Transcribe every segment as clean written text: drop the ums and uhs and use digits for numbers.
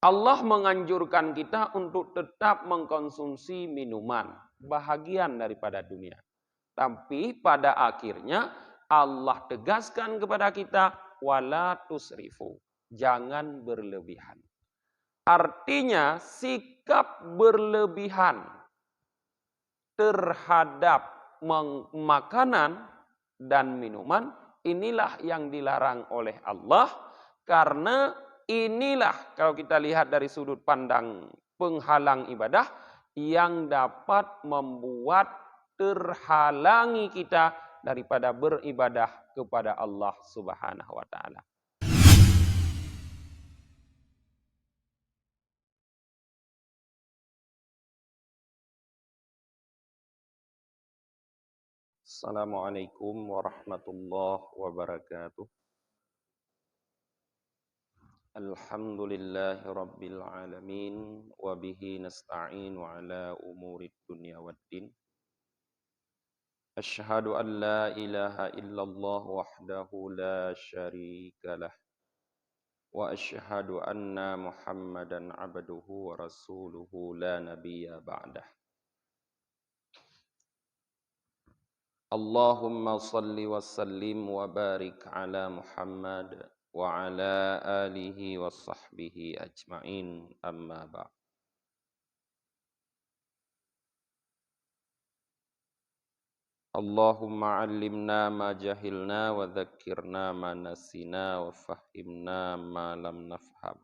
Allah menganjurkan kita untuk tetap mengkonsumsi minuman, bahagian daripada dunia. Tapi pada akhirnya Allah tegaskan kepada kita, wala tusrifu, jangan berlebihan. Artinya sikap berlebihan terhadap makanan dan minuman inilah yang dilarang oleh Allah, karena inilah kalau kita lihat dari sudut pandang penghalang ibadah yang dapat membuat terhalangi kita daripada beribadah kepada Allah Subhanahu wa taala. Assalamualaikum warahmatullahi wabarakatuh. Alhamdulillahi rabbil alamin wa bihi nasta'in ala umurid dunya waddin. Asyhadu an la ilaha illallah wahdahu la syarika lah wa asyhadu anna Muhammadan abduhu wa rasuluhu la nabiyya ba'dah. Allahumma salli wa sallim wa barik ala Muhammad wa ala alihi wa sahbihi ajma'in, amma ba'd. Allahumma allimna ma jahilna wa dhakkirna ma nasina wa fahimna ma lam nafham.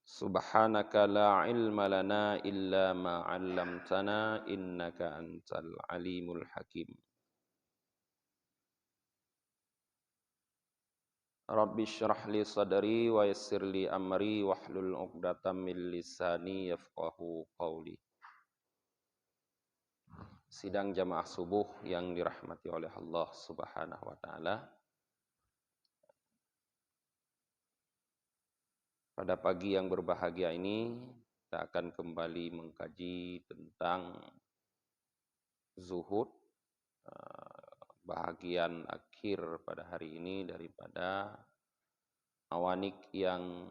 Subhanaka la ilma lana illa ma 'allamtana innaka antal alimul hakim. Rabbi syrah li sadri wa yassir li amri wahlul 'uqdatam min lisani yafqahu qawli. Sidang jamaah subuh yang dirahmati oleh Allah Subhanahu wa taala. Pada pagi yang berbahagia ini kita akan kembali mengkaji tentang zuhud, bahagian akhir pada hari ini daripada awanik yang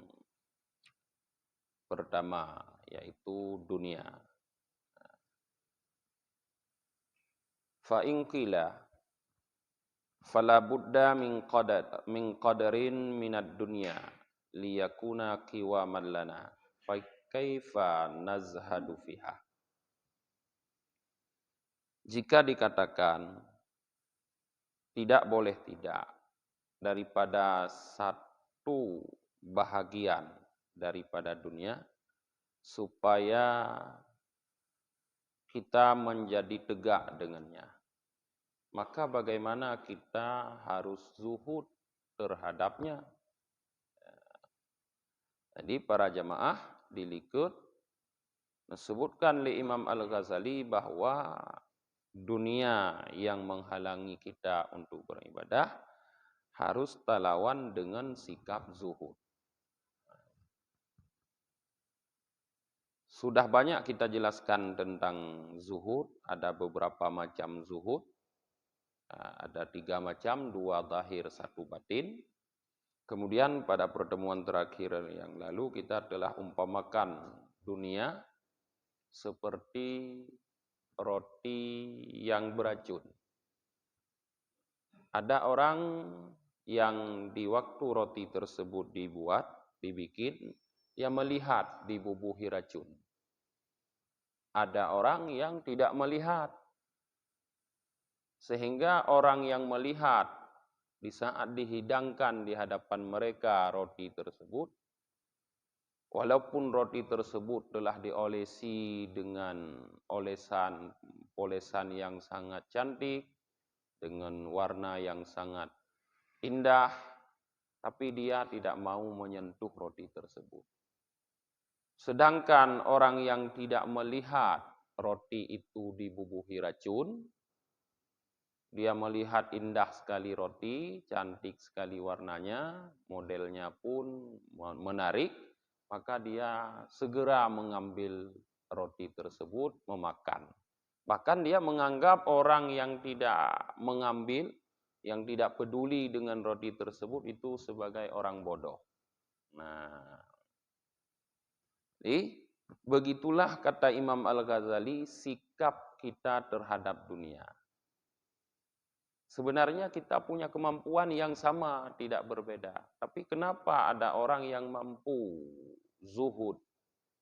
pertama, yaitu dunia. Fa in qila fala budda min qadarin minad dunya liyakuna qiwaman lana fa kaifa nazhadu fiha. Jika dikatakan tidak boleh tidak daripada satu bahagian daripada dunia supaya kita menjadi tegak dengannya, maka bagaimana kita harus zuhud terhadapnya. Jadi para jamaah dilikut disebutkan oleh Imam Al-Ghazali bahwa dunia yang menghalangi kita untuk beribadah harus talawan dengan sikap zuhud. Sudah banyak kita jelaskan tentang zuhud, ada beberapa macam zuhud. Ada 3 macam, 2 zahir, 1 batin. Kemudian pada pertemuan terakhir yang lalu kita telah umpamakan dunia seperti roti yang beracun. Ada orang yang di waktu roti tersebut dibikin, ia melihat dibubuhi racun. Ada orang yang tidak melihat. Sehingga orang yang melihat di saat dihidangkan di hadapan mereka roti tersebut, walaupun roti tersebut telah diolesi dengan olesan yang sangat cantik, dengan warna yang sangat indah, tapi dia tidak mau menyentuh roti tersebut. Sedangkan orang yang tidak melihat roti itu dibubuhi racun, dia melihat indah sekali roti, cantik sekali warnanya, modelnya pun menarik, maka dia segera mengambil roti tersebut, memakan. Bahkan dia menganggap orang yang tidak mengambil, yang tidak peduli dengan roti tersebut itu sebagai orang bodoh. Nah, Begitulah kata Imam Al-Ghazali sikap kita terhadap dunia. Sebenarnya kita punya kemampuan yang sama, tidak berbeda. Tapi kenapa ada orang yang mampu zuhud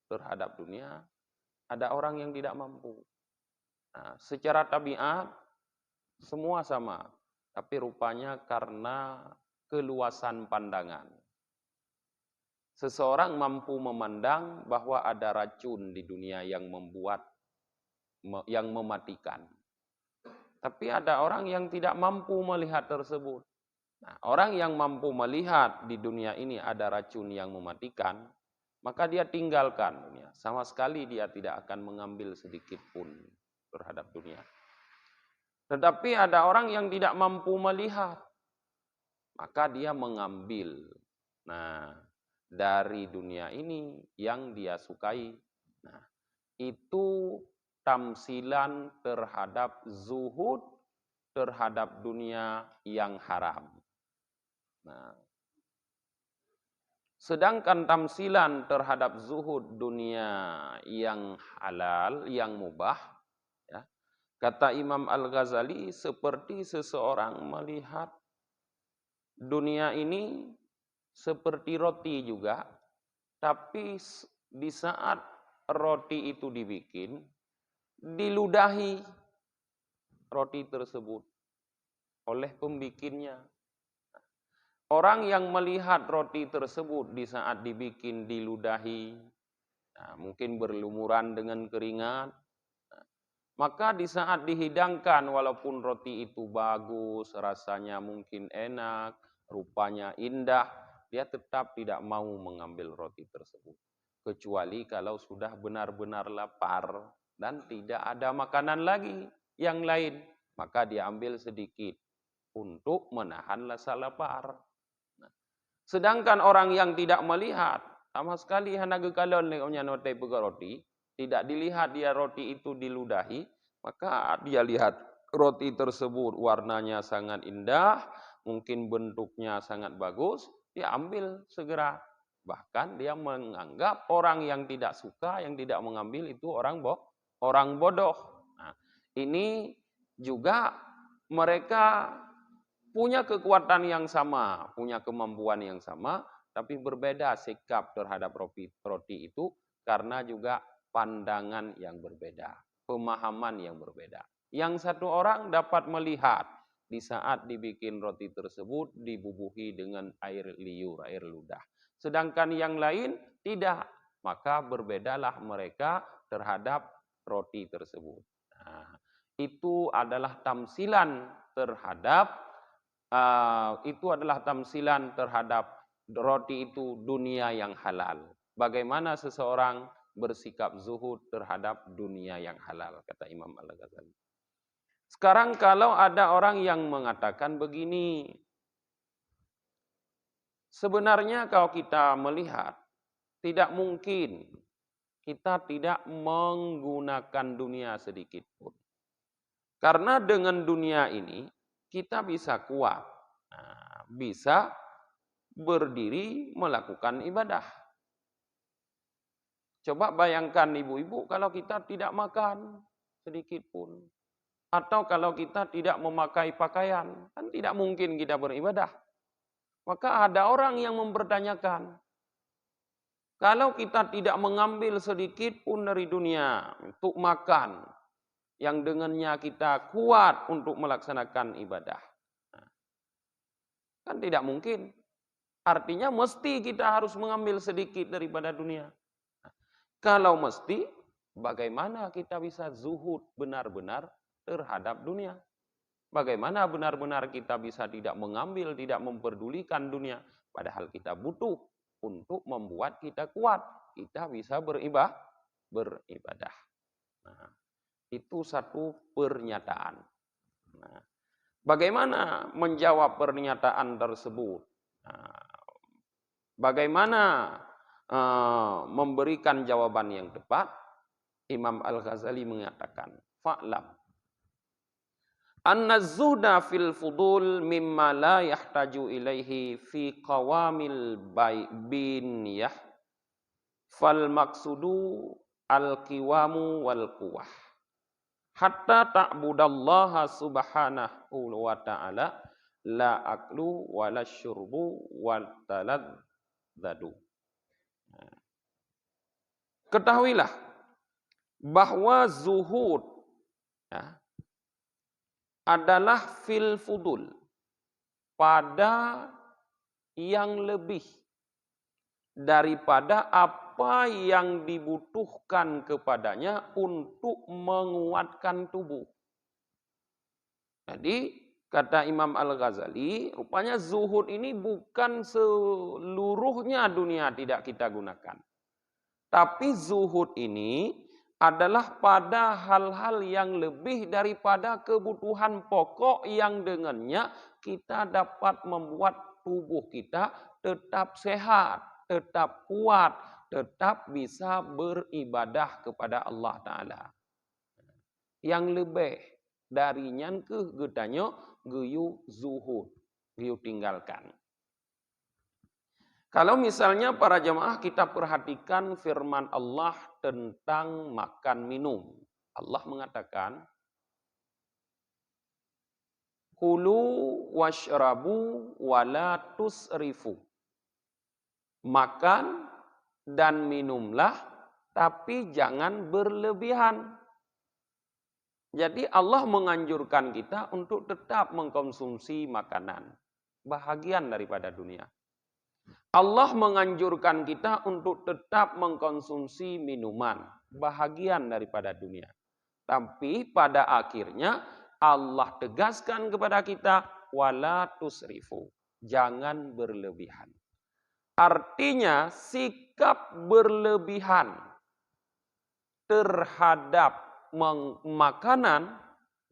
terhadap dunia, ada orang yang tidak mampu. Nah, secara tabiat semua sama, tapi rupanya karena keluasan pandangan. Seseorang mampu memandang bahwa ada racun di dunia yang mematikan. Tapi ada orang yang tidak mampu melihat tersebut. Nah, orang yang mampu melihat di dunia ini ada racun yang mematikan, maka dia tinggalkan dunia. Sama sekali dia tidak akan mengambil sedikit pun terhadap dunia. Tetapi ada orang yang tidak mampu melihat, maka dia mengambil. Nah, dari dunia ini yang dia sukai. Nah, itu tamsilan terhadap zuhud terhadap dunia yang haram. Nah, sedangkan tamsilan terhadap zuhud dunia yang halal, yang mubah, ya, kata Imam Al-Ghazali seperti seseorang melihat dunia ini seperti roti juga, tapi di saat roti itu dibikin, diludahi roti tersebut oleh pembikinnya. Orang yang melihat roti tersebut di saat dibikin diludahi, nah, mungkin berlumuran dengan keringat, maka di saat dihidangkan walaupun roti itu bagus, rasanya mungkin enak, rupanya indah, dia tetap tidak mau mengambil roti tersebut. Kecuali kalau sudah benar-benar lapar dan tidak ada makanan lagi yang lain, maka dia ambil sedikit untuk menahan rasa lapar. Nah, sedangkan orang yang tidak melihat, sama sekali hanaga kalon leknya notai roti, tidak dilihat dia roti itu diludahi, maka dia lihat roti tersebut warnanya sangat indah, mungkin bentuknya sangat bagus, dia ambil segera. Bahkan dia menganggap orang yang tidak suka, yang tidak mengambil itu orang bodoh. Nah, ini juga mereka punya kekuatan yang sama, punya kemampuan yang sama, tapi berbeda sikap terhadap roti itu karena juga pandangan yang berbeda, pemahaman yang berbeda. Yang satu orang dapat melihat di saat dibikin roti tersebut dibubuhi dengan air liur, air ludah. Sedangkan yang lain tidak, maka berbedalah mereka terhadap roti tersebut. Nah, itu adalah tamsilan terhadap roti itu dunia yang halal. Bagaimana seseorang bersikap zuhud terhadap dunia yang halal, kata Imam Al-Ghazali. Sekarang kalau ada orang yang mengatakan begini, sebenarnya kalau kita melihat, tidak mungkin kita tidak menggunakan dunia sedikit pun. Karena dengan dunia ini, kita bisa kuat, bisa berdiri melakukan ibadah. Coba bayangkan ibu-ibu kalau kita tidak makan sedikit pun. Atau kalau kita tidak memakai pakaian, kan tidak mungkin kita beribadah. Maka ada orang yang mempertanyakan, kalau kita tidak mengambil sedikit pun dari dunia untuk makan, yang dengannya kita kuat untuk melaksanakan ibadah, kan tidak mungkin. Artinya mesti kita harus mengambil sedikit daripada dunia. Kalau mesti, bagaimana kita bisa zuhud benar-benar terhadap dunia? Bagaimana benar-benar kita bisa tidak mengambil, tidak memperdulikan dunia? Padahal kita butuh untuk membuat kita kuat. Kita bisa beribadah. Nah, itu satu pernyataan. Nah, bagaimana menjawab pernyataan tersebut? Nah, bagaimana memberikan jawaban yang tepat? Imam Al-Ghazali mengatakan, fa'lam anna zuhda fil fudul mimma la yahtaju ilaihi fi qawamil biniyah Fal maksudu al-qiwamu wal quwah. Hatta ta'budallaha subhanahu wa ta'ala la aklu wala syurbu wal taladzadu. Ketahuilah bahwa zuhud ya, adalah fil fudul, pada yang lebih daripada apa yang dibutuhkan kepadanya untuk menguatkan tubuh. Jadi kata Imam Al-Ghazali, rupanya zuhud ini bukan seluruhnya dunia tidak kita gunakan. Tapi zuhud ini adalah pada hal-hal yang lebih daripada kebutuhan pokok yang dengannya kita dapat membuat tubuh kita tetap sehat, tetap kuat, tetap bisa beribadah kepada Allah Ta'ala. Yang lebih darinya ke gedanyo geyu zuhud, geyu tinggalkan. Kalau misalnya para jemaah kita perhatikan firman Allah tentang makan minum. Allah mengatakan, kulu washrabu wala tusrifu. Makan dan minumlah, tapi jangan berlebihan. Jadi Allah menganjurkan kita untuk tetap mengkonsumsi makanan. Bahagian daripada dunia. Allah menganjurkan kita untuk tetap mengkonsumsi minuman. Bahagian daripada dunia. Tapi pada akhirnya Allah tegaskan kepada kita, wala tusrifu. Jangan berlebihan. Artinya sikap berlebihan terhadap makanan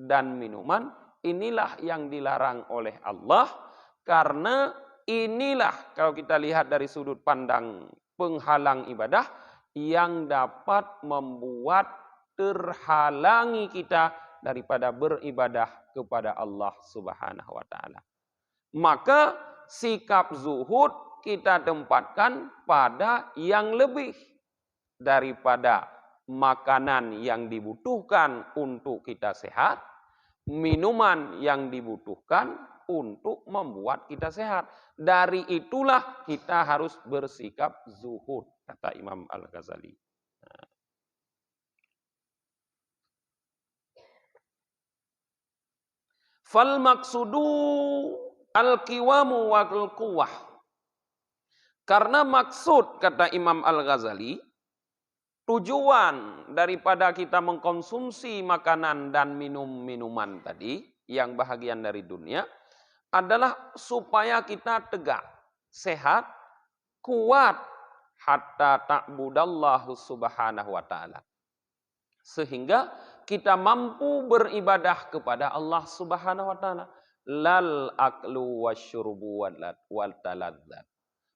dan minuman inilah yang dilarang oleh Allah, karena inilah kalau kita lihat dari sudut pandang penghalang ibadah yang dapat membuat terhalangi kita daripada beribadah kepada Allah Subhanahu wa taala. Maka sikap zuhud kita tempatkan pada yang lebih daripada makanan yang dibutuhkan untuk kita sehat, minuman yang dibutuhkan untuk membuat kita sehat. Dari itulah kita harus bersikap zuhud, kata Imam Al-Ghazali. Fal maksudu al-qiwamu wal quwah. Karena maksud, kata Imam Al-Ghazali, tujuan daripada kita mengkonsumsi makanan dan minuman tadi, yang bahagian dari dunia, adalah supaya kita tegak, sehat, kuat, hatta ta'budallahu subhanahu wa ta'ala. Sehingga kita mampu beribadah kepada Allah Subhanahu wa taala. Lal aklu wasyurbu wal taladzat.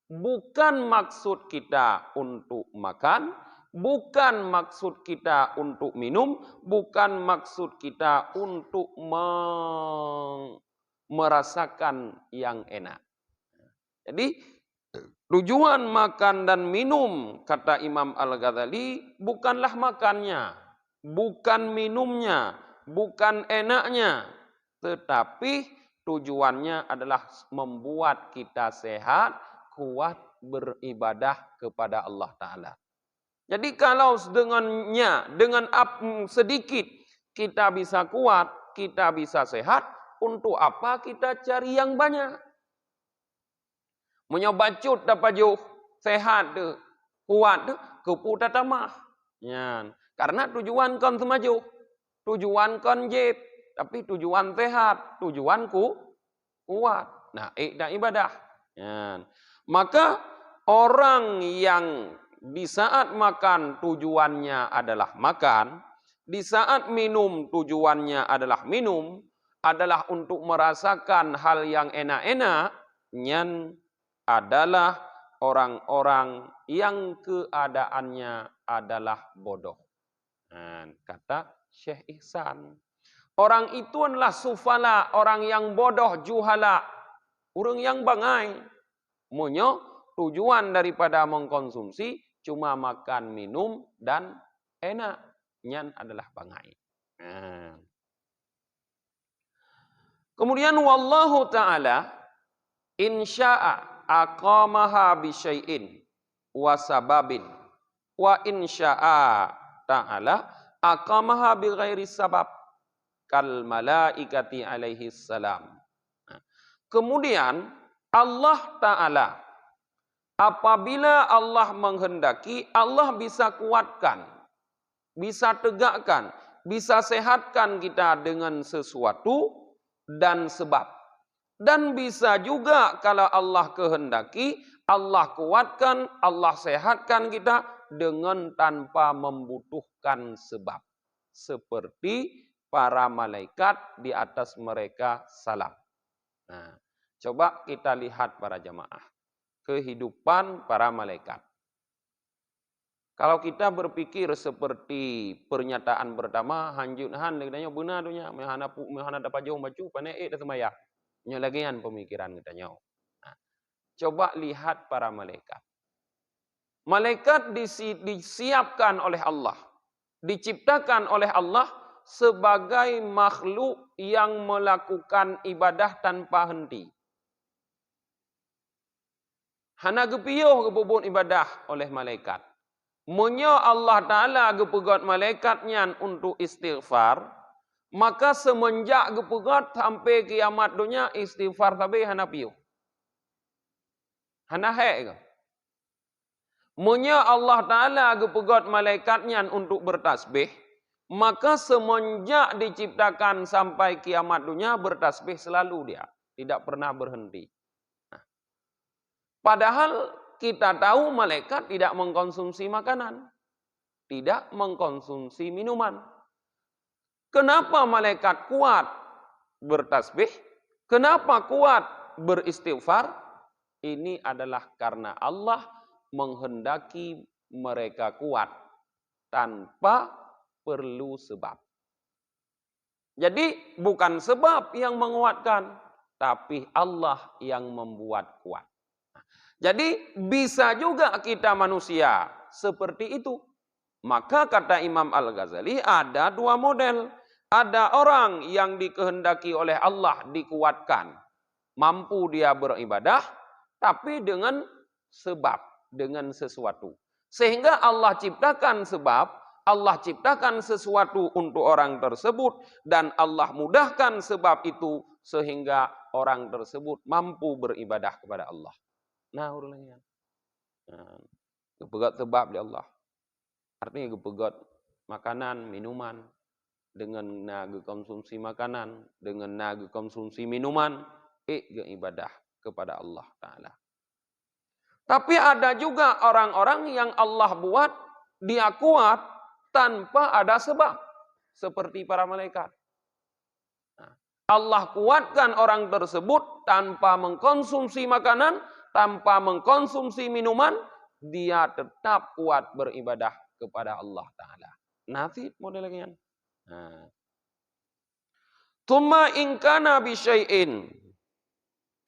Bukan maksud kita untuk makan, bukan maksud kita untuk minum, bukan maksud kita untuk merasakan yang enak. Jadi tujuan makan dan minum, kata Imam Al-Ghazali, bukanlah makannya, bukan minumnya, bukan enaknya, tetapi tujuannya adalah membuat kita sehat, kuat beribadah kepada Allah Ta'ala. Jadi kalau dengan sedikit kita bisa kuat, kita bisa sehat, untuk apa kita cari yang banyak? Menyobacut dapat jauh, sehat tu, kuat tu, kepu tatamah. Ya. Karena tujuan kon semaju, tujuan kon jeb, tapi tujuan sehat, tujuanku kuat. Nah, dan ibadah. Ya. Maka orang yang di saat makan tujuannya adalah makan, di saat minum tujuannya adalah minum, adalah untuk merasakan hal yang enak-enak, nyan adalah orang-orang yang keadaannya adalah bodoh. Nah, kata Syekh Ihsan. Orang itu adalah sufala, orang yang bodoh, juhala, orang yang bangai. Tujuan daripada mengkonsumsi cuma makan, minum, dan enak. Nyan adalah bangai. Nah. Kemudian wallahu ta'ala insya'a aqamaha bisyai'in wa sababin wa insya'a ta'ala aqamaha bighairi sabab kal malaikati alaihi salam. Kemudian Allah Ta'ala apabila Allah menghendaki, Allah bisa kuatkan, bisa tegakkan, bisa sehatkan kita dengan sesuatu dan sebab. Dan bisa juga kalau Allah kehendaki, Allah kuatkan, Allah sehatkan kita dengan tanpa membutuhkan sebab. Seperti para malaikat di atas mereka salam. Nah, coba kita lihat para jamaah. Kehidupan para malaikat. Kalau kita berpikir seperti pernyataan pertama, hanjuthan katanya benar dunia, mehana dapat jauh bacu panek dah semaya. Nyalagian pemikiran katanya. Nah, coba lihat para malaikat. Malaikat disiapkan oleh Allah, diciptakan oleh Allah sebagai makhluk yang melakukan ibadah tanpa henti. Hana gepiyoh gebobot ibadah oleh malaikat. Munyo Allah Ta'ala gepegot malaikatnya untuk istighfar, maka semenjak gepegot sampai kiamat dunia istighfar tabe hana piyo. Hana hek. Munyo Allah Ta'ala gepegot malaikatnya untuk bertasbih, maka semenjak diciptakan sampai kiamat dunia bertasbih selalu dia. Tidak pernah berhenti. Padahal kita tahu malaikat tidak mengkonsumsi makanan. Tidak mengkonsumsi minuman. Kenapa malaikat kuat bertasbih? Kenapa kuat beristighfar? Ini adalah karena Allah menghendaki mereka kuat tanpa perlu sebab. Jadi bukan sebab yang menguatkan, tapi Allah yang membuat kuat. Jadi bisa juga kita manusia seperti itu. Maka kata Imam Al-Ghazali ada dua model. Ada orang yang dikehendaki oleh Allah dikuatkan. Mampu dia beribadah, tapi dengan sebab, dengan sesuatu. Sehingga Allah ciptakan sebab, Allah ciptakan sesuatu untuk orang tersebut, dan Allah mudahkan sebab itu sehingga orang tersebut mampu beribadah kepada Allah. Nah, urulannya. Gepegat sebab di Allah. Artinya gepegat makanan, minuman. Dengan naga konsumsi makanan. Dengan naga konsumsi minuman. Ibadah kepada Allah Ta'ala. Tapi ada juga orang-orang yang Allah buat. Dia kuat tanpa ada sebab. Seperti para malaikat. Allah kuatkan orang tersebut tanpa mengkonsumsi makanan, tanpa mengkonsumsi minuman, dia tetap kuat beribadah kepada Allah Ta'ala. Nanti modelnya. Tumma inkana bisyai'in,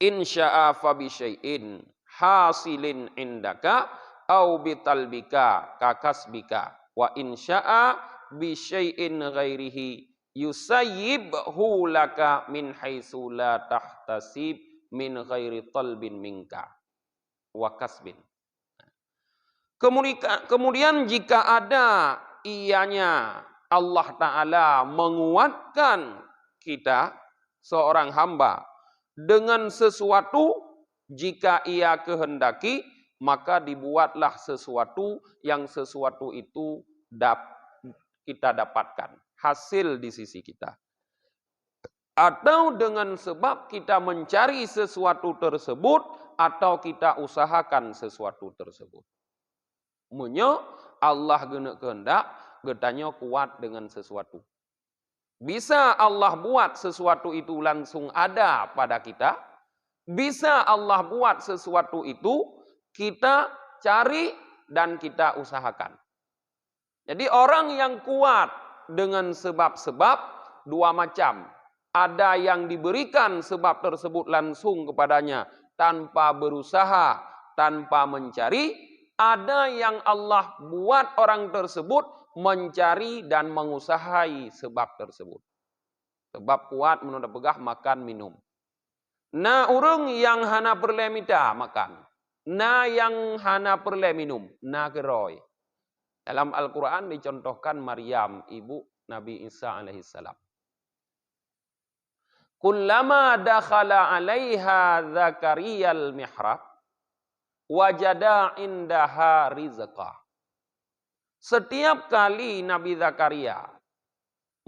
insya'a fa bisyai'in, hasilin indaka, au bitalbika, kakasbika, wa insya'a bisyai'in ghairihi, yusayyibhu laka min haitsu la tahtasib min ghairi talbin minka wa kasbin. Kemudian jika ada ianya Allah Ta'ala menguatkan kita seorang hamba dengan sesuatu, jika ia kehendaki maka dibuatlah sesuatu yang sesuatu itu kita dapatkan hasil di sisi kita. Atau dengan sebab kita mencari sesuatu tersebut, atau kita usahakan sesuatu tersebut. Munyo Allah kehendak, getanya kuat dengan sesuatu. Bisa Allah buat sesuatu itu langsung ada pada kita. Bisa Allah buat sesuatu itu kita cari dan kita usahakan. Jadi orang yang kuat dengan sebab-sebab dua macam. Ada yang diberikan sebab tersebut langsung kepadanya tanpa berusaha, tanpa mencari. ada yang Allah buat orang tersebut mencari dan mengusahai sebab tersebut. Sebab kuat menunda pegah makan minum. Na urung yang hana perle mita makan. Na yang hana perle minum. Na keroy. Dalam Al-Quran dicontohkan Maryam, ibu Nabi Isa alaihissalam. Kullama dakhala alaiha Zakariyal mihrab, wajada indaha rizqah. Setiap kali Nabi Zakaria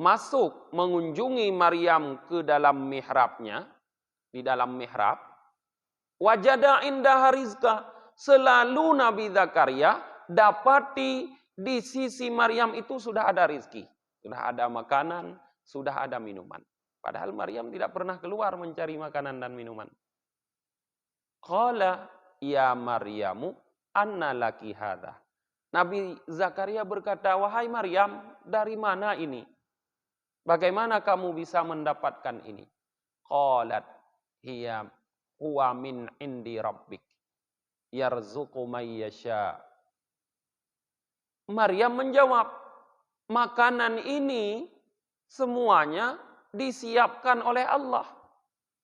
masuk mengunjungi Maryam ke dalam mihrabnya, di dalam mihrab, wajada indaha rizqah. Selalu Nabi Zakaria dapati di sisi Maryam itu sudah ada rizki, sudah ada makanan, sudah ada minuman. Padahal Maryam tidak pernah keluar mencari makanan dan minuman. Qala ya Maryamu anna laki hadha. Nabi Zakaria berkata, wahai Maryam, dari mana ini? Bagaimana kamu bisa mendapatkan ini? Qalat hiya huwa min indi rabbik yarzuqu may yasha. Maryam menjawab, makanan ini semuanya disiapkan oleh Allah.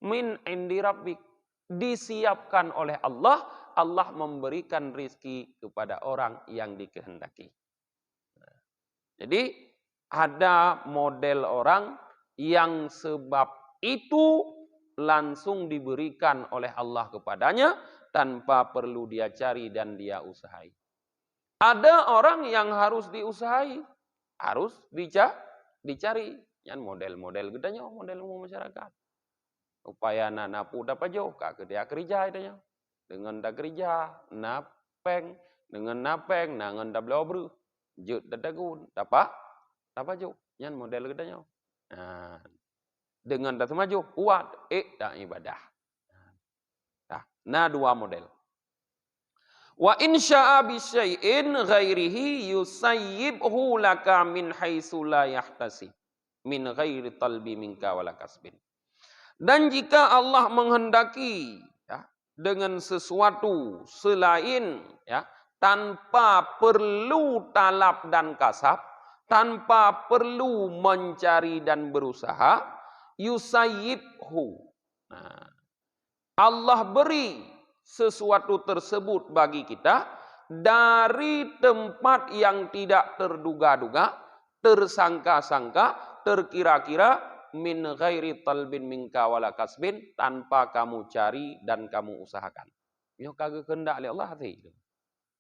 Min indi rabbik. Disiapkan oleh Allah, Allah memberikan rizki kepada orang yang dikehendaki. Jadi ada model orang yang sebab itu langsung diberikan oleh Allah kepadanya tanpa perlu dia cari dan dia usahai. Ada orang yang harus diusahai, harus dicari. Yang model-model gedanya, model umum masyarakat. Upaya napu dapat jauh kak dia kerja itu dengan dak kerja napeng dengan napeng nangan dak belobru jut dadagun dapat jauh yang model gedanya dengan dak maju kuat dak ibadah nah dua model wa in syaa bi syai'in ghairihi yusayyibhu laka min haitsu la yahtasib min ghairi talbi minka wala kasbin. Dan jika Allah menghendaki ya, dengan sesuatu selain ya, tanpa perlu talab dan kasab, tanpa perlu mencari dan berusaha, yusayyibhu. Nah, Allah beri sesuatu tersebut bagi kita dari tempat yang tidak terduga-duga, tersangka-sangka, terkira-kira, min ghairi talbin minka wala kasbin, tanpa kamu cari dan kamu usahakan. Nyo kagak kehendak oleh Allah sih.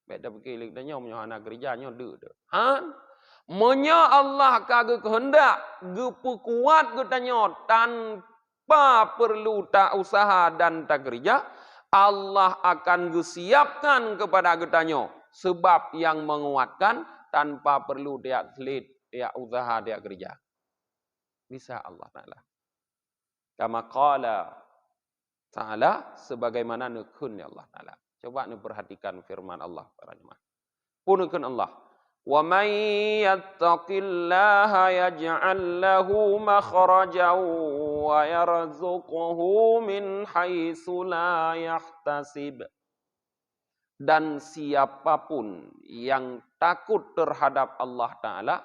Beda bekilik dan nyo anak kerjanya de. Han menyo Allah kagak kehendak gepu kuat getanyo tanpa perlu tak usaha dan tak kerja, Allah akan gesiapkan kepada getanyo sebab yang menguatkan tanpa perlu dia selit, dia usaha, dia kerja. Bisa Allah Ta'ala. Kama qala Ta'ala, sebagaimana nukun Allah Ta'ala. Coba perhatikan firman Allah. Punukun Allah. Wa man yattaqillaha yaj'al lahu makhrajan wa yarzuquhu min haitsu la yahtasib. Dan siapapun yang takut terhadap Allah Ta'ala,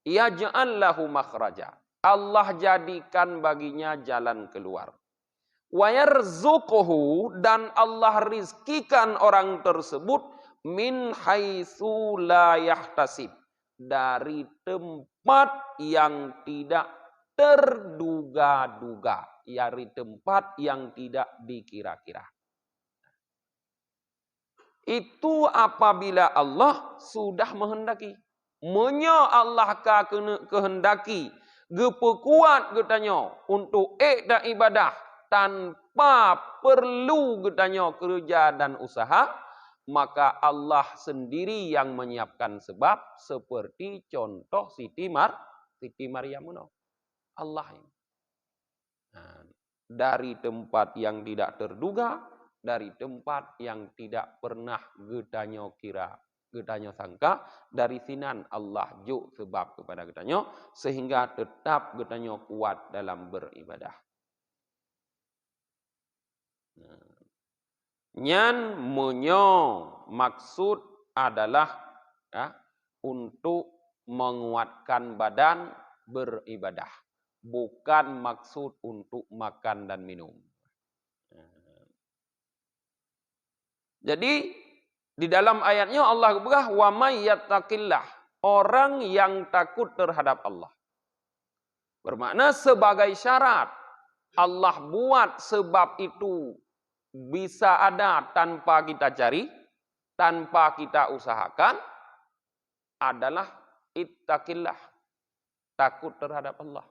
yaj'al lahu makhraja. Allah jadikan baginya jalan keluar. Wa yarzuquhu, dan Allah rizkikan orang tersebut min haitsu la yahtasib, dari tempat yang tidak terduga-duga, dari tempat yang tidak dikira-kira. Itu apabila Allah sudah menghendaki. Menyo Allah kehendaki gepekuat getanyo untuk dan ibadah tanpa perlu getanyo kerja dan usaha, maka Allah sendiri yang menyiapkan sebab, seperti contoh Siti Maryam. Allah ini. Nah, dari tempat yang tidak terduga, dari tempat yang tidak pernah getanyo kira, getanyo sangka, dari sinan Allah juk sebab kepada getanyo, sehingga tetap getanyo kuat dalam beribadah. Nyan menyo maksud adalah ya, untuk menguatkan badan beribadah. Bukan maksud untuk makan dan minum. Jadi di dalam ayatnya Allah berkata, wa may yattaqillah, orang yang takut terhadap Allah. Bermakna sebagai syarat Allah buat sebab itu bisa ada tanpa kita cari, tanpa kita usahakan, adalah ittaqillah, takut terhadap Allah.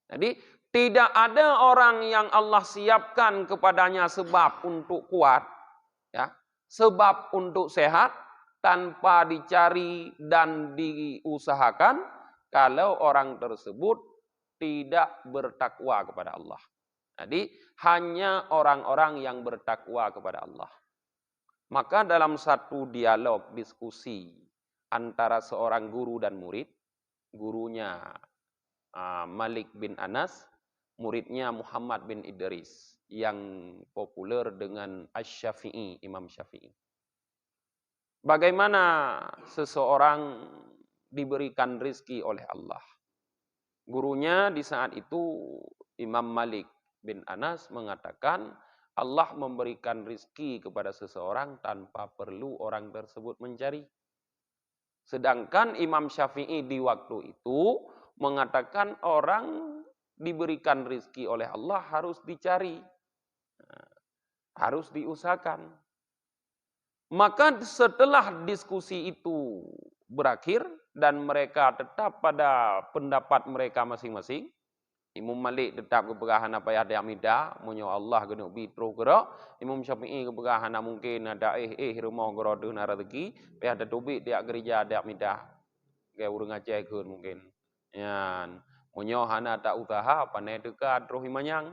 Jadi tidak ada orang yang Allah siapkan kepadanya sebab untuk kuat, ya, sebab untuk sehat, tanpa dicari dan diusahakan, kalau orang tersebut tidak bertakwa kepada Allah. Jadi hanya orang-orang yang bertakwa kepada Allah. Maka dalam satu dialog diskusi antara seorang guru dan murid, gurunya Malik bin Anas, muridnya Muhammad bin Idris, yang populer dengan Asy-Syafi'i, Imam Syafi'i. Bagaimana seseorang diberikan rizki oleh Allah? Gurunya di saat itu, Imam Malik bin Anas mengatakan, Allah memberikan rizki kepada seseorang tanpa perlu orang tersebut mencari. Sedangkan Imam Syafi'i di waktu itu mengatakan orang diberikan rizki oleh Allah harus dicari, harus diusahakan. Maka setelah diskusi itu berakhir dan mereka tetap pada pendapat mereka masing-masing, Imam Malik tetap kepegahan apa yang ada mida, munyo Allah kena bi terus gerak. Imam Syafi'i kepegahan mungkin ada rumah gerak dengan rezeki, pe ada tubik dia gereja ada mida. Gaya urang Aceh kun mungkin. Yan, munyo hana tak usaha panai dekat terus imanyang.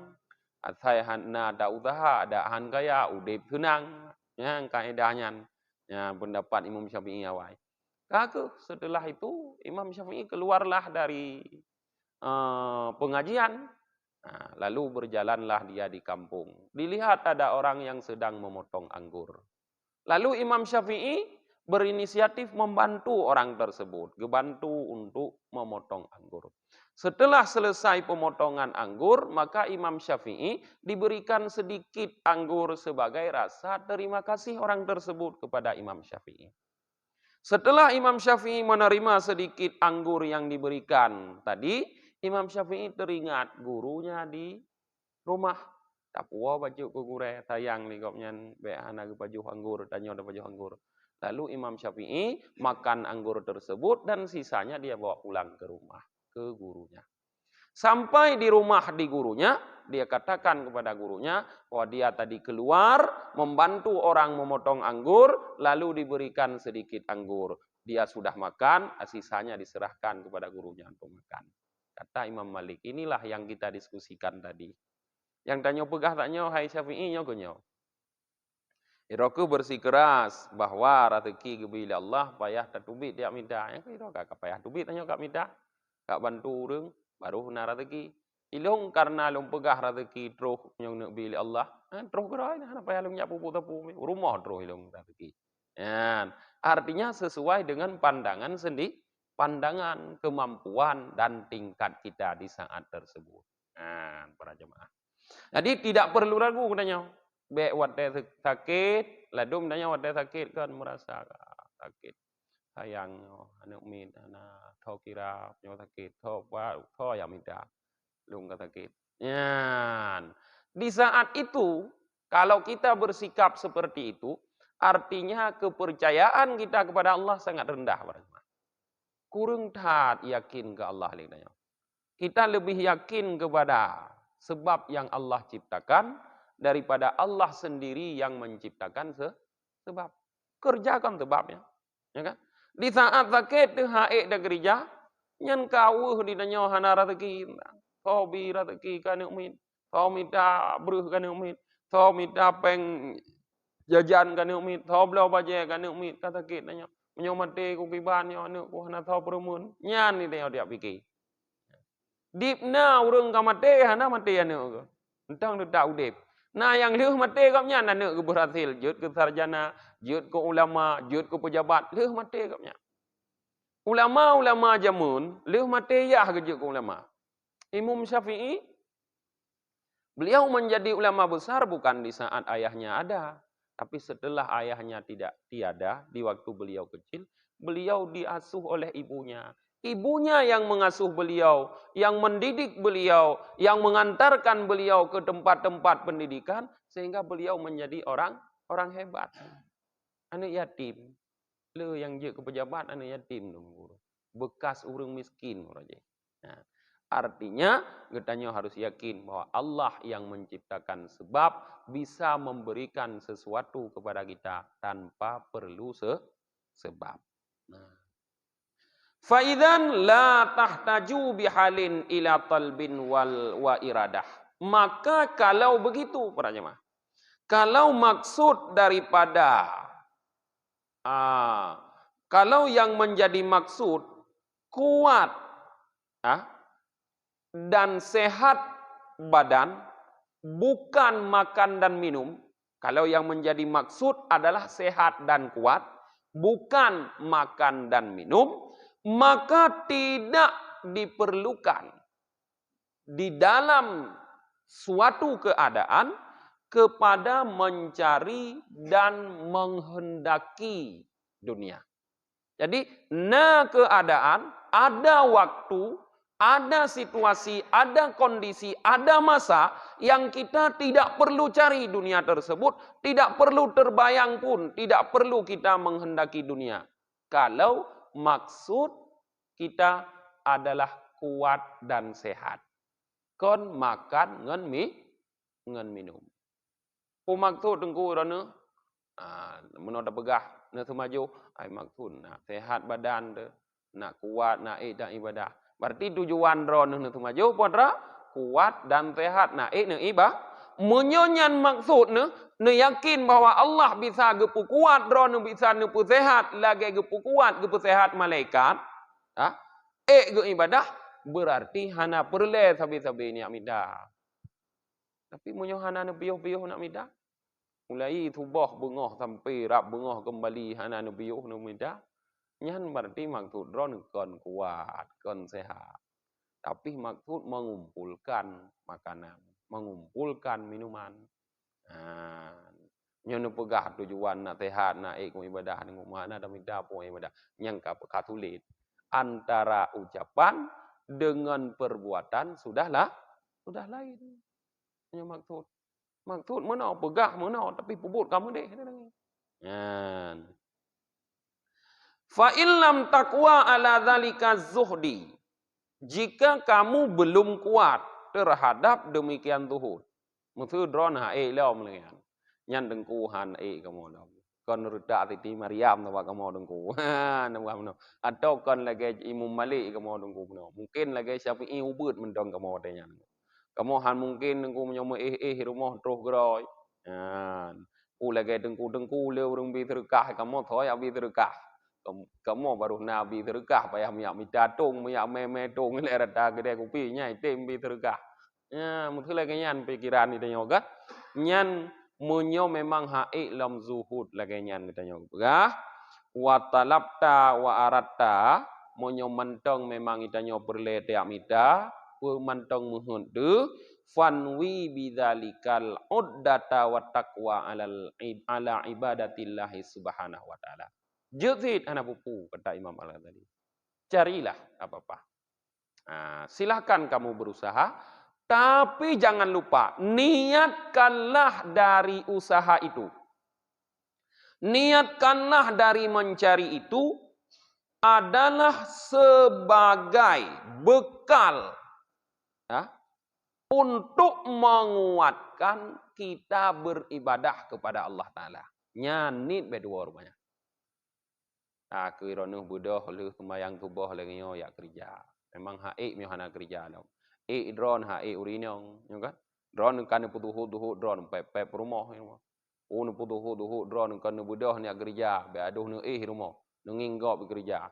Atai hana tak usaha ada han kaya udip senang. Yang kaedahnya. Ya, pendapat Imam Syafi'i awal. Kaku setelah itu Imam Syafi'i keluarlah dari pengajian. Nah, lalu berjalanlah dia di kampung. Dilihat ada orang yang sedang memotong anggur. Lalu Imam Syafi'i berinisiatif membantu orang tersebut. Membantu untuk memotong anggur. Setelah selesai pemotongan anggur, maka Imam Syafi'i diberikan sedikit anggur sebagai rasa terima kasih orang tersebut kepada Imam Syafi'i. Setelah Imam Syafi'i menerima sedikit anggur yang diberikan tadi, Imam Syafi'i teringat gurunya di rumah. Tak puas baju ke gure, sayang ni kau nyan be anak baju anggur, tanya ada baju anggur. Lalu Imam Syafi'i makan anggur tersebut dan sisanya dia bawa pulang ke rumah, ke gurunya. Sampai di rumah di gurunya, dia katakan kepada gurunya bahwa dia tadi keluar membantu orang memotong anggur, lalu diberikan sedikit anggur. Dia sudah makan, sisanya diserahkan kepada gurunya untuk makan. Kata Imam Malik, inilah yang kita diskusikan tadi. Yang tanya pegah tanya, hai Syafi'i nyogonyo. Iroku bersikeras bahwa rezeki gebila Allah payah tatubit dia minta. Yang kira kak payah tubit tanya kak minta. Kak bantu urang baru na rezeki. Ilong karena long pegah rezeki terus yang nak bili Allah. Terus gerai nah payah long nyapu tapu rumah terus ilong rezeki. Artinya sesuai dengan pandangan sendiri. Pandangan, kemampuan, dan tingkat kita di saat tersebut. Para jemaah. Jadi tidak perlu ragu katanya. Baik wadah sakit, lalu katanya wadah sakit kan merasa sakit. Sayang, anak min, anak tahu kira punya sakit, tahu yang minta. Lung sakit. Di saat itu, kalau kita bersikap seperti itu, artinya kepercayaan kita kepada Allah sangat rendah. Kurang taat yakin ke Allah. Kita lebih yakin kepada sebab yang Allah ciptakan daripada Allah sendiri yang menciptakan sebab. Kerjakan sebabnya. Ya kan? Di saat sakit tu haik dah gereja, nyan kawuh di danyo hana rezeki. Kau bi rezeki kan umit. Kau minta beruh kan umit. Kau minta peng jajan kan umit. Kau belau baje kan umit. Kata sakit danyo. Menyomate ku kiban yo anu ku hana tau perumun. Nyan ni dia fikir. Dipna urang ka mate hana mate anu. Entang dak udip. Nah yang leuh mate kapnya nane ke berhasil, jut ke sarjana, jut ke ulama, jut ke pejabat, leuh mate kapnya. Ulama-ulama jamun, leuh mate yah ke jut ke ulama. Imam Syafi'i, beliau menjadi ulama besar bukan di saat ayahnya ada, tapi setelah ayahnya tidak tiada di waktu beliau kecil, beliau diasuh oleh ibunya. Ibunya yang mengasuh beliau, yang mendidik beliau, yang mengantarkan beliau ke tempat-tempat pendidikan sehingga beliau menjadi orang hebat. Anak yatim, le yang je ke pejabat anak yatim dong guru. Bekas urang miskin raja. Nah, artinya kita harus yakin bahwa Allah yang menciptakan sebab bisa memberikan sesuatu kepada kita tanpa perlu sebab. Nah, Faidan la tahtaju bihalin ila talbin wa iradah. Maka kalau begitu para jemaah, kalau maksud daripada kalau yang menjadi maksud kuat dan sehat badan bukan makan dan minum, kalau yang menjadi maksud adalah sehat dan kuat bukan makan dan minum, maka tidak diperlukan di dalam suatu keadaan kepada mencari dan menghendaki dunia. Jadi, keadaan, ada waktu, ada situasi, ada kondisi, ada masa yang kita tidak perlu cari dunia tersebut, tidak perlu terbayang pun, tidak perlu kita menghendaki dunia. Kalau maksud kita adalah kuat dan sehat. Kon makan ngan minum. Maksud dengku rana, menurut pegah, nak semaju, maksud nak sehat badan de, nak kuat, nak dan ibadah. Berarti tujuan rana nak semaju, podra kuat dan sehat, nak nak ibadah. Menyonyan maksud ne yakin bahwa Allah bisa gepu kuat, rana bisa gepu sehat, lagi gepu kuat, gepu sehat malaikat. Ge ibadah, berarti hana perle sabi-sabi ni amidah. Tapi munyo hana ne piuh-piuh nak midah. Mulai tubah bengah sampai rap bengah kembali hana ne piuh nak midah. Nyan berarti maksud ron kon kuat, kon sehat. Tapi maksud mengumpulkan makanan, mengumpulkan minuman. Nyan pegah tujuan nak sehat, nak ibadah dengan mana dah midah pun ibadah. Nyang katulit. Antara ucapan dengan perbuatan sudah lain. Punya maksud mana pegah mana tapi puput kamu deh. Fa illam taqwa ala dzalika zuhdi. Jika kamu belum kuat terhadap demikian zuhud. Maksud dron lao melihat. Nyan dengku han kamu dah. Kon rudak titi Maryam tawa kamu dengku. Atau kon lagi Imam Malik kamu dengku. Mungkin lagi Syafi'i ubud mendong kamu tanya. Kamu han mungkin dengku menyomo rumah terus gerai. Lagi dengku le urang bi terkah kamu thoy abi terkah. Kamu baru nabi terkah payah miak mitatung miak memetung le rada gede kopi nyai tem bi terkah. Mungkin lagi nyan pikiran ni tanya kan. Nyan munyo memang lam zuhud lagi nyan katanya. Wa talabta wa aratta munyo mentong memang itanya perle tiak mita. Mantong muhundu fanwi bidzalikal uddata wa taqwa ala ibadatillahi subhanahu wa ta'ala. Juzid anak buku kata Imam Al-Ghazali. Carilah apa-apa. Silahkan kamu berusaha, tapi jangan lupa niatkanlah dari usaha itu. Niatkanlah dari mencari itu adalah sebagai bekal untuk menguatkan kita beribadah kepada Allah Ta'ala. Nyanit berdua rupanya. Aku ironuh budoh lu sembayang tubuh lagi ya kerja. Memang mihana kerja dong. Drone urinong, kan? Drone kan putuh drone pep rumah. Putuh drone kan budoh ni kerja. Beaduh nu rumah. Nunginggop kerja.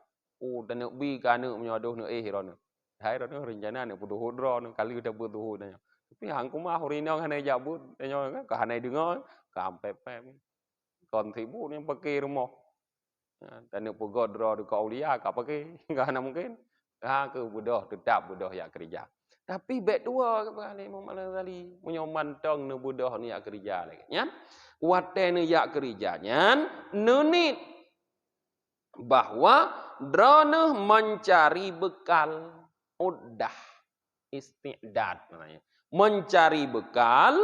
Dan bi kan menyodoh nu drone. Hai drone rencana ni putuh drone kali udah putuh nanya. Tapi hang kumah hurinong hanai jabut, tanyo ka hanai dengar, kampepem. Kon sibuk yang pakai rumah. Dan yang pegod draw di kaulia, ka pakai, enggak ada mungkin. Ke bodoh, tetap bodoh ya kerja. Tapi baik dua ke balik Imam Al-Ghazali, menyomantong ne bodoh ni ya kerja lagi. Nya, wate ne ya kerjanya, nunit bahwa drone mencari bekal, udah istiqdad namanya. Mencari bekal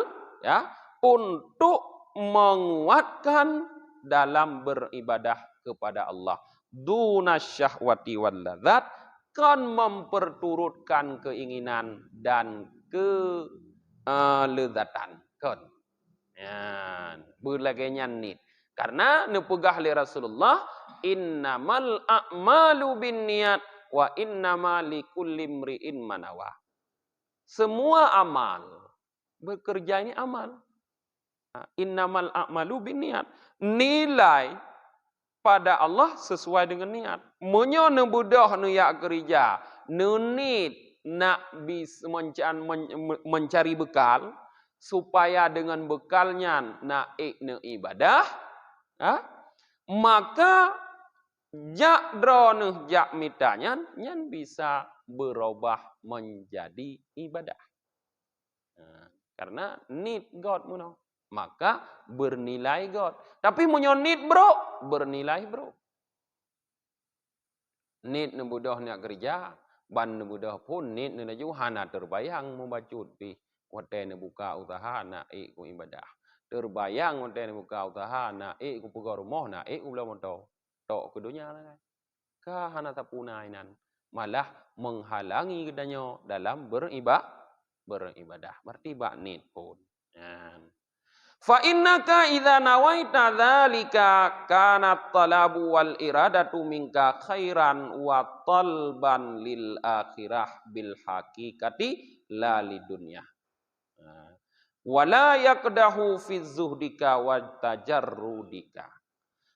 ya untuk menguatkan dalam beribadah kepada Allah. Dunasyahwati wal ladzat, kan memperturutkan keinginan dan kelezatan. Kan. Ya, berlagainya nit. Karena nepegah li Rasulullah, innamal a'malu binniyat wa innama likulli imri'in manawa. Semua amal, bekerja ini amal. Innamal a'malu binniyat. Nilai pada Allah sesuai dengan niat. Munyo ne budah ne yak kerja, nunit nak mencari bekal supaya dengan bekalnya nak ne ibadah, maka jak drone jak mitanya nyan bisa berubah menjadi ibadah. Karena need God muno. Maka bernilai God. Tapi menyonit bro, bernilai bro. Nit ne budah nak kerja, ban ne budah pun nit ne laju hana terbayang membacut pi. Wate ne buka usaha nak ku ibadah. Terbayang wate ne buka usaha nak ku pegawai rumah nak ku belum tahu. Tok ke dunia lah. Ka hana tapuna inan. Malah menghalangi kedanyo dalam beribadah. Berarti bak nit pun. Fa innaka idza nawaita dzalika kana talabu wal iradatu minka khairan wa talban lil akhirah bil haqiqati la lidunya. Wala yaqdahu fi zuhdika wa tajarrudika.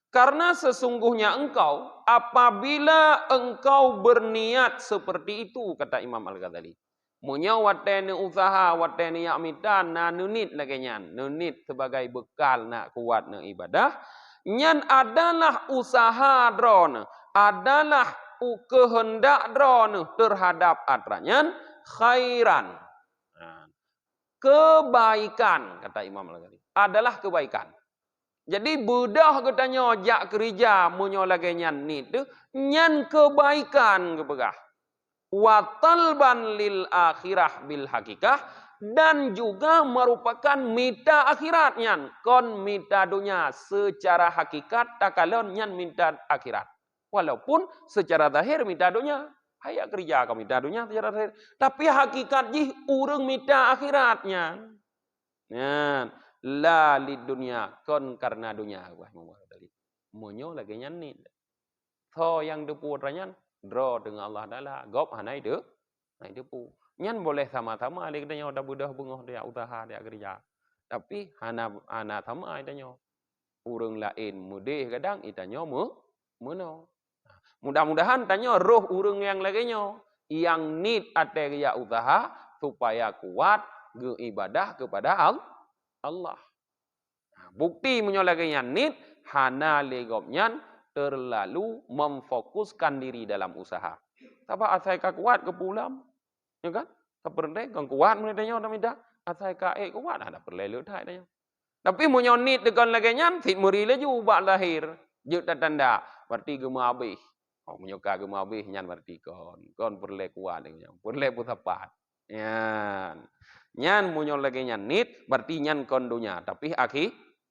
Karena sesungguhnya engkau apabila engkau berniat seperti itu, kata Imam Al-Ghazali. Munya watene usaha, watene yak mitan, na nunit lagi nyan. Nunit sebagai bekal nak kuat nak ibadah. Nyan adalah usaha drone. Adalah kehendak drone terhadap atranyan khairan. Kebaikan, kata Imam Al-Ghazali. Adalah kebaikan. Jadi budah katanya jak kerja munyo lagi nyan nit tu. Nyan kebaikan kepegah. Wa talban lil akhirah bil hakikah, dan juga merupakan mita akhiratnya. Kon mita dunia secara hakikat takalon nyan minta akhirat. Walaupun secara zahir mita dunia, hayak kerja kau mita dunia secara zahir, tapi hakikat jih urang mita akhiratnya. Nyan la lid dunia, kon karena dunia. Wah tadi. Monyo lagi nyan ni. So yang depuranya draw dengan Allah Taala, gop hanai de, hanai depu. Nyan boleh sama-sama ali katanya udah budah bungoh dia usaha dia kerja. Tapi hana sama itanya. Urang lain mudih kadang itanya muno. Mudah-mudahan tanya roh urang yang laginya yang need ate ya usaha supaya kuat ge ibadah kepada Allah. Bukti munyo laginya need hana legopnyan terlalu memfokuskan diri dalam usaha. Tapi asai ka kuat ke pulam, ya kan? Seperti kan kuat menitanya orang minta, asai ka kuat ada perlu dah tanya. Tapi menyonit dengan lagi nyan, fit murile ju ubah lahir, jut tanda, berarti gema habis. Oh menyoka gema habis nyan berarti kon perlu kuat nyan, perlu pusapat. Nyan munyo lagi nyan nit, berarti nyan kon dunia, tapi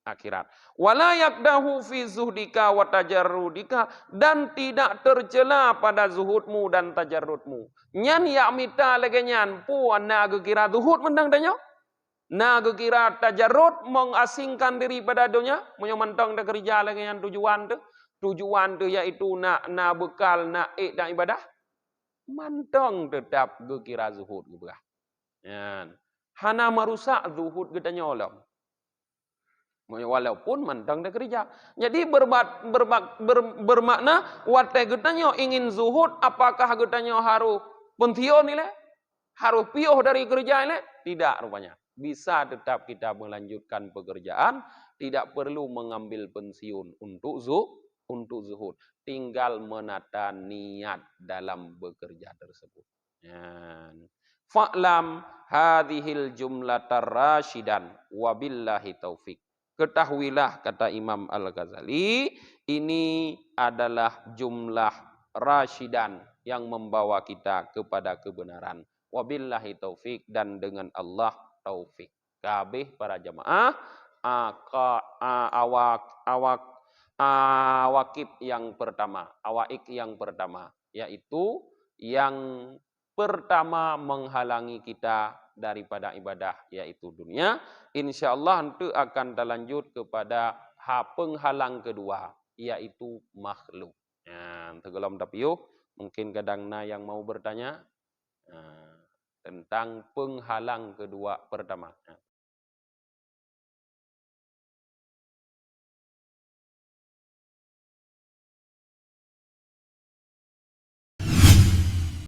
akhirat. Wala yakdahu fi zuhdika wa tajarrudika, dan tidak tercela pada zuhudmu dan tajarrudmu. Nyan ya mita lagi nyan pu na kira zuhud mendang danyo. Na kira tajarrud mengasingkan diri pada dunia, munyo mentang dak kerja lagi nyan tujuan tu yaitu nak bekal nak dan ibadah. Mantong tetap kira zuhud gebah. Nyan hana merusak zuhud katanya Allah. Walaupun mentang dah kerja. Jadi bermakna watai getanyo ingin zuhud, apakah getanyo harus pention ni le? Harus piuh dari kerja ni le? Tidak rupanya. Bisa tetap kita melanjutkan pekerjaan, tidak perlu mengambil pensiun untuk zuhud. Tinggal menata niat dalam bekerja tersebut. Ya. Fa'lam hadhil jumlatar rasyidan wabillahi taufik. Ketahuilah, kata Imam Al-Ghazali, ini adalah jumlah rasyidan yang membawa kita kepada kebenaran. Wabillahi taufik, dan dengan Allah taufik. Kabeh para jamaah, awakib yang pertama, awaik yang pertama, yaitu yang pertama menghalangi kita daripada ibadah, yaitu dunia. InsyaAllah nanti akan terlanjut kepada penghalang kedua, yaitu makhluk. Tegelam tapi yuk, mungkin kadang-kadang yang mau bertanya tentang penghalang kedua pertama.